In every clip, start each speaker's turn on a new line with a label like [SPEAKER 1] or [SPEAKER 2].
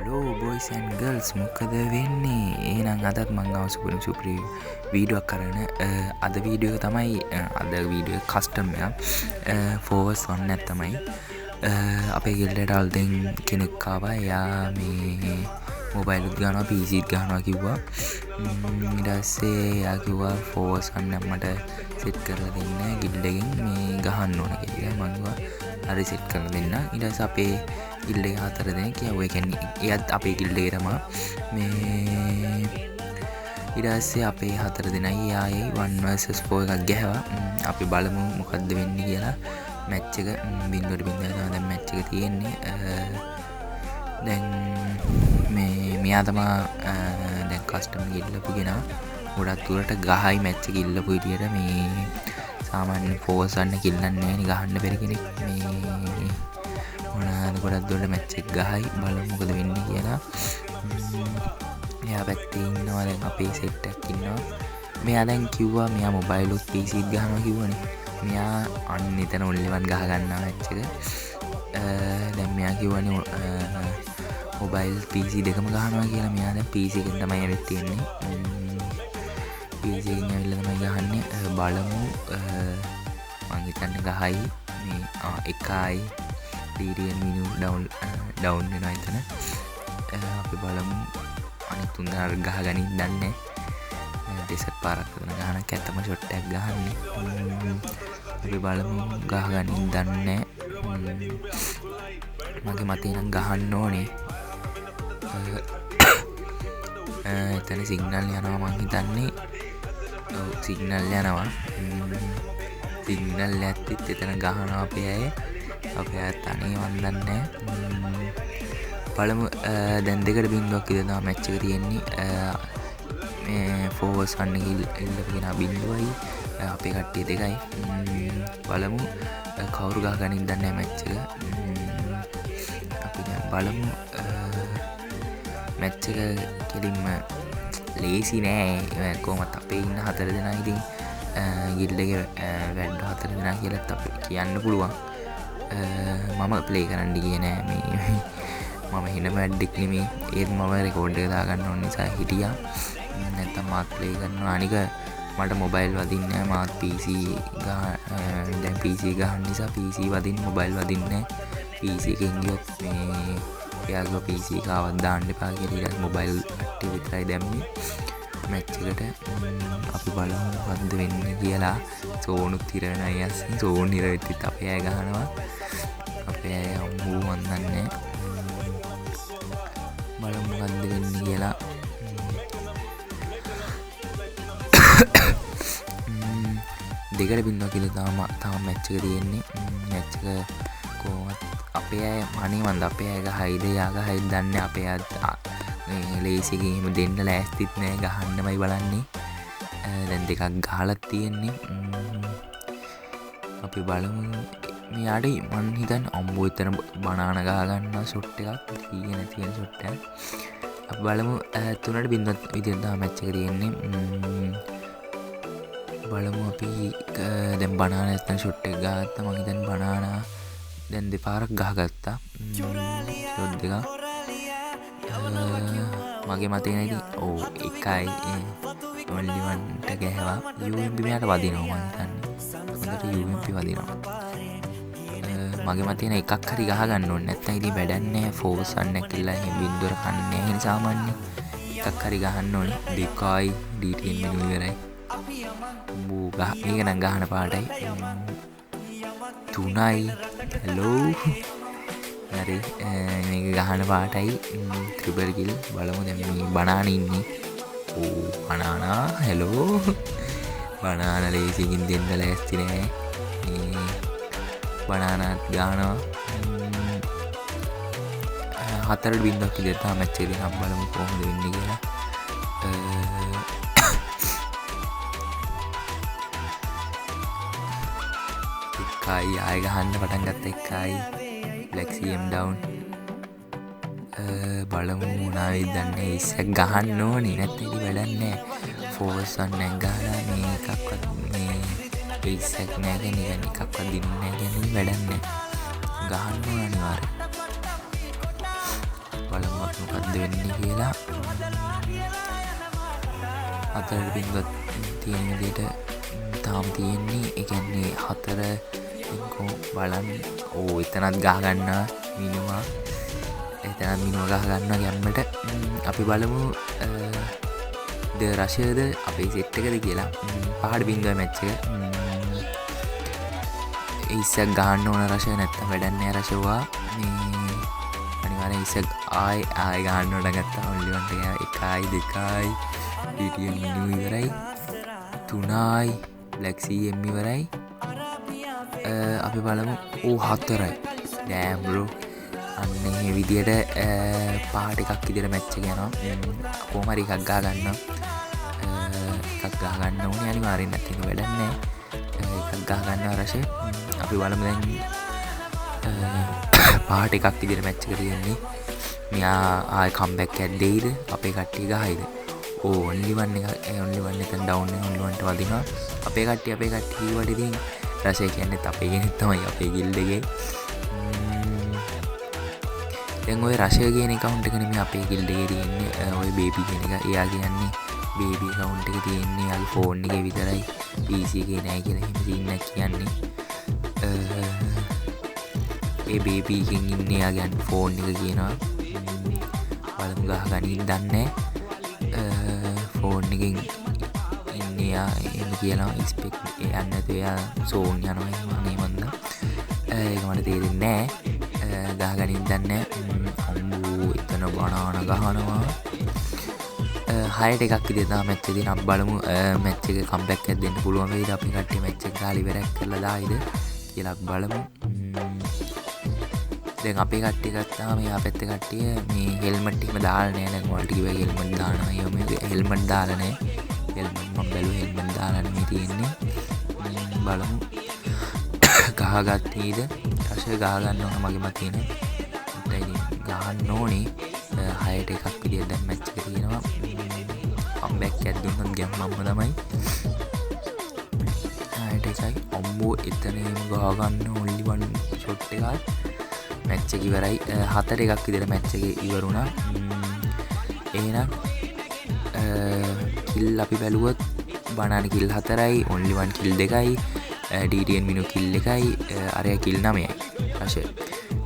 [SPEAKER 1] Hello boys and girls මොකද වෙන්නේ එහෙනම් අදත් මං ආව සුපරි වීඩියෝක් කරන අද වීඩියෝ තමයි අද වීඩියෝ කස්ටම් එකක් ෆෝවර්ස් වන්නත් තමයි අපේ ගිල්ඩට අලුතෙන් කෙනෙක් ආවා එයා මේ මොබයිල් උත් ගන්නවා PC ත් ගන්නවා කිව්වා ඊට පස්සේ එයා කිව්වා ෆෝවර්ස් වන්න මට සෙට් කරලා දෙන්න ගිල්ඩ් එකෙන් මේ ගහන්න ඕන කියලා මං කිව්වා හරි සෙට් කරලා දෙන්න ඊට පස්සේ අපේ ගිල්ඩ් එක 4 දෙනෙක් කිව්වා ඒ කියන්නේ එයාත් අපේ ගිල්ඩ් එකේම මේ ඊට පස්සේ අපේ 4 දෙනයි එයායි 1 vs 4 එකක් ගැහුවා අපි බලමු මොකද්ද වෙන්නේ කියලා මැච් එක 0-0 තමයි දැන් මැච් එක තියෙන්නේ දැන් මෙයා තමයි දැන් කස්ටම් ගිල්ලපු කෙනා ගොඩක් දුරට ගහයි මැච් එක ගිල්ලපු විදියට මේ සාමාන්‍ය ෆෝර්ස් ගන්න කිල්ලන්නේ නැහැ නේ ගහන්න බැරි කෙනෙක් මේ මොනවාද ගොඩක් දුරට මැච් එක ගහයි බලමු මොකද වෙන්නේ කියලා එයා පැත්තේ ඉන්නවා දැන් අපේ සෙට් එකක් ඉන්නවා මෙයා දැන් කිව්වා මෙයා මොබයිල් උත් PC ත් ගහනවා කිව්වනේ මෙයා අන්න එතන ඔන්ලිවන් ගහ ගන්නවා මැච් එක දැන් මෙයා කිව්වනේ මොබයිල් PC දෙකම ගහනවා කියලා මෙයා දැන් PC එකෙන් තමයි ඇවිත් තියෙන්නේ PC එකෙන් ඇවිල්ලා තමයි ගහන්නේ බලමු මං හිතන්නේ ගහයි මේ එකයි DDN menu down වෙනවා එතන අපි බලමු අනිත් තුන් දෙනා ගහ ගනින් දන්නේ ඩෙසර්ට් පාරක් කරන ගහන කැතම ෂොට් එකක් ගහන්නේ අපි බලමු ගහ ගනින් දන්නේ මගේ මතේ නම් ගහන්න ඕනේ එතන සිග්නල් යනවා මං හිතන්නේ ඔව් සිග්නල් යනවා සිග්නල් ඇත්තෙත් එතන ගහනවා අපේ අය අපේ අය තනිය වන්දන්නේ බලමු දැන් 2-0ක් විතර තමයි මැච් එක තියෙන්නේ මේ ෆෝවර්ස් ගන්න ඉල්ලපු කෙනා 0යි අපේ කට්ටිය 2යි බලමු කවුරු ගහ ගනින් දන්නේ මැච් එක අපි දැන් බලමු මැච් එක කෙලින්ම ලේසි නෑ කොහොමත් අපේ ඉන්න 4 දෙනා ඉතින් ගිල්ඩ් එකේ වැඩ 4 දෙනා කියලාත් අපි කියන්න පුළුවන් මම ප්ලේ කරන්න ගියේ නෑ මේ මම හින වැඩක් නෙමේ ඒත් මම රෙකෝඩ් එක දාගන්න ඕන නිසා හිටියා නැත්තම් මාත් ප්ලේ කරනවා අනික මට මොබයිල් වදින්නේ නෑ මාත් PC දැන් PC ගහන්න නිසා PC වදින්න මොබයිල් වදින්නේ නෑ PC එකෙන් ගියොත් මේ එයාගේ PC එක ආවත් දාන්න එපා කියලා ඊට මොබයිල් අට්ටිය විතරයි දැම්මේ මැච් එකට අපි බලමු මොකද්ද වෙන්නේ කියලා සෝනුත් හිර වෙන අය අස්සේ සෝන් හිර වෙද්දිත් අපේ අය ගහනවා අපේ අය අම්මෝ වන්දන්නේ බලමු මොකද්ද වෙන්නේ කියලා 2-0 කියලා තාම මැච් එක තියෙන්නේ මැච් එක කොහොමද අපේ අය අනේ මන්ද අපේ අය ගහයිද යා ගහයිද දන්නේ අපේ අය ලේසි ගේම දෙන්න ලෑස්තිත් නෑ ගහන්නමයි බලන්නේ දැන් දෙකක් ගහලා තියෙන්නේ අපි බලමු මෙයාට මං හිතන්නේ අම්බෝ එතන බනාන ගහ ගන්නවා ෂොට් එකක් තියෙන ෂොට් එකක් අපි බලමු 3-0 විදිහට තමයි මැච් එක තියෙන්නේ බලමු අපි දැන් බනාන නැත්නම් ෂොට් එක ගත්තා මං හිතන්නේ බනානා දැන් දෙපාරක් ගහගත්තා ෂොට් දෙකක් මගේ මතේ නේද ඔව් එකයි only one ට ගහවා UMP මෙයාට වදිනවා මං හිතන්නේ හොඳට UMP වදිනවා මගේ මතේ නේ එකක් හරි ගහ ගන්න ඕනේ නැත්නම් ඉතින් වැඩක් නැහැ ෆෝර්ස් ගන්න කියලා එහෙම බින්දුවර කන්නේ නැහැ සාමාන්‍ය එකක් හරි ගහන්න ඕනේ දෙකයි DTN මෙනු ඉවරයි බෝ ගහ මේක නම් ගහන පාටයි 3යි hello හරි මේක ගහන පාටයි ත්‍රිබල් කිල් බලමු දැන් මේ බනාන ඉන්නේ ඕ බනානා හෙලෝ බනාන ලේසියෙන් දෙන්න ලෑස්ති නෑ මේ බනානාත් ගහනවා 4-0 විතර තමයි මැච් එක දිහා බලමු කොහොමද වෙන්නේ කියලා එකයි ආය ගහන්න පටන් ගත්ත එකයි Black CM down බලමු මොනවද දන්නේ ඉස්සක් ගහන්න ඕනේ නැත්නම් ඉතින් වැඩක් නැහැ ෆෝර්ස් ගන්න ගහලා මේ එකක්වත් මේ ඉස්සක් නැහැ කියන්නේ එකක්වත් දින්නේ නැහැ කියන්නේ වැඩක් නැහැ ගහන්න ඕන අනිවාර්යයෙන් බලමු මොකක්ද වෙන්නේ කියලා. හතරට බිංදුවක් තියෙන විදිහට තාම තියෙන්නේ. ඒ කියන්නේ 4 එක්කෝ බලන්න. ඕ එතනත් ගහ ගන්නවා මිනුවා. එතනත් මිනුව ගහ ගන්නවා ගැම්මට. අපි බලමු ද රෂයද අපේ සෙට් එකද කියලා. 5ට බිංදුවයි මැච් එක. ඉස්සක් ගහන්න ඕන රෂය නැත්තම් වැඩක් නෑ රෂවා. මේ අනිවාර්යෙන් ඉස්සක් ආයි ගහන්න ඕන ගත්තා. ඔන්ලි වන් එක 1යි 2යි DTN මිනු ඉවරයි. 3යි Black CM ඉවරයි. අපි බලමු 4යි. damn bro. අන්න මේ විදියට පාට එකක් විදියට මැච් එක යනවා. කොහොම හරි එකක් ගහ ගන්න. එකක් ගහ ගන්න ඕනේ අනිවාර්යෙන් නැත්නම් වැඩක් නෑ. එකක් ගහ ගන්නවා රෂය. අපි බලමු දැන් පාට එකක් විදියට මැච් එක තියෙන්නේ. මෙයා ආයි කම්බැක් එකක් දෙයිද අපේ කට්ටිය ගහයිද? ඔන්ලි වන් එක ඔන්ලි වන් එතන ඩවුන් එක ඔන්ලි වන්ට වදිනවා. අපේ කට්ටිය ඊවට ඉතින් රෂය කියන්නේත් අපේ කෙනෙක් තමයි අපේ ගිල්ඩ් එකේ. දැන් ඔය රෂය කියන account එක නෙමෙයි අපේ ගිල්ඩ් එකේ තියෙන්නේ. ඔය බේබි කියන එක. එයා කියන්නේ බේබි account එක තියෙන්නේ යාගේ ෆෝන් එකේ විතරයි. PC එකේ නෑ කියලා එහෙම තියෙන්නේ කියන්නේ. ඒ බේබි එකෙන් ඉන්නේ යාගේ ෆෝන් එක කියනවා. බලමු ගහ ගනින් දන්නේ. ෆෝන් එකෙන් ඉන්නේ යා එහෙම කියනවා. ස්පෙක් යන්නේ නැතුව යා සෝන් යනවා එහෙම මන්ද. ඒක මට තේරෙන්නේ නෑ. ගහ ගනින් දන්නේ. අම්බෝ එතන බනාන ගහනවා. 6ට එකක් විදිහට තමයි මැච් එක තියෙන. අපි බලමු මැච් එක කම්බැක් එකක් දෙන්න පුළුවන් වෙයිද? අපි කට්ටිය මැච් එක ගාලා ඉවරයක් කරලා දායිද කියලා අපි බලමු. දැන් අපේ කට්ටිය ගත්තාම යා පැත්තේ කට්ටිය මේ හෙල්මට් එකම දාලා නෑ. දැන් ඔයාලට කිව්වා හෙල්මට් දානවා. ඒ මේ හෙල්මට් දාලා නෑ. හෙල්මට් මම බැලුවා හෙල්මට් දාලා නෙමෙයි තියෙන්නේ. බලමු ගහගත්තීද? රෂය ගහ ගන්න ඕන මගේ මතින. ගහන්න ඕනේ. 6ට එකක් විදියට දැන් මැච් එක තියෙනවා. කම්බැක් එකක් දුන්නොත් ගැම්මම තමයි. 6ට එකයි. අම්බෝ එතනම ගහ ගන්න ඔන්ලි වන් ෂොට් එකක්. මැච් එක ඉවරයි. 4 එකක් විදියට මැච් එක ඉවරුණා. එහෙනම් කිල් අපි බැලුවොත් බනාන කිල් 4යි, ඔන්ලි වන් කිල් 2යි, DTN මිනු කිල් 1යි, අරයා කිල් 9යි. රෂය.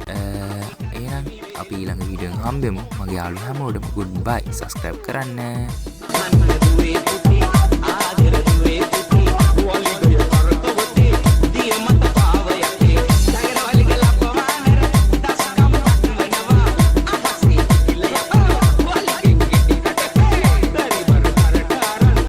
[SPEAKER 1] එහෙනම් අපි ඊළඟ වීඩියෝ එකෙන් හම්බෙමු. මගේ යාළුවෝ හැමෝටම good bye. subscribe කරන්න.